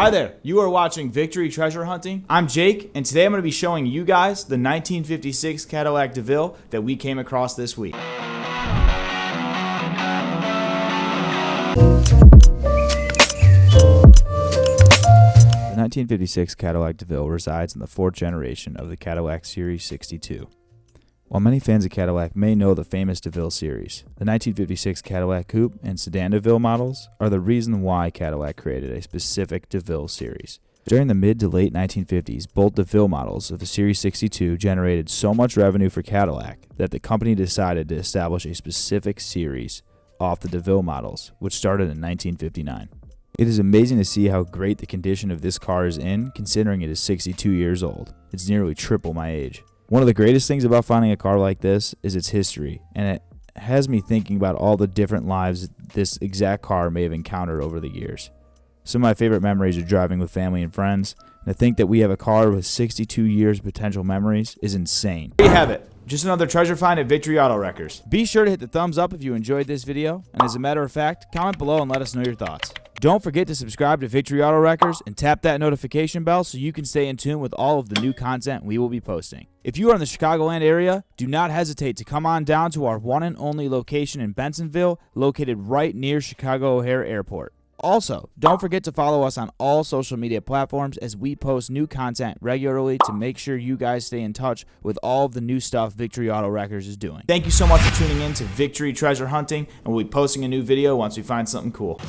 Hi there, you are watching Victory Treasure Hunting. I'm Jake, and today I'm going to be showing you guys the 1956 Cadillac DeVille that we came across this week. The 1956 Cadillac DeVille resides in the fourth generation of the Cadillac Series 62. While many fans of Cadillac may know the famous DeVille series, the 1956 Cadillac Coupe and Sedan DeVille models are the reason why Cadillac created a specific DeVille series. During the mid to late 1950s, both DeVille models of the Series 62 generated so much revenue for Cadillac that the company decided to establish a specific series off the DeVille models, which started in 1959. It is amazing to see how great the condition of this car is in, considering it is 62 years old. It's nearly triple my age. One of the greatest things about finding a car like this is its history, and it has me thinking about all the different lives this exact car may have encountered over the years. Some of my favorite memories are driving with family and friends, and to think that we have a car with 62 years of potential memories is insane. There you have it. Just another treasure find at Victory Auto Wreckers. Be sure to hit the thumbs up if you enjoyed this video, and as a matter of fact, comment below and let us know your thoughts. Don't forget to subscribe to Victory Auto Wreckers and tap that notification bell so you can stay in tune with all of the new content we will be posting. If you are in the Chicagoland area, do not hesitate to come on down to our one and only location in Bensenville, located right near Chicago O'Hare Airport. Also, don't forget to follow us on all social media platforms as we post new content regularly to make sure you guys stay in touch with all of the new stuff Victory Auto Wreckers is doing. Thank you so much for tuning in to Victory Treasure Hunting, and we'll be posting a new video once we find something cool.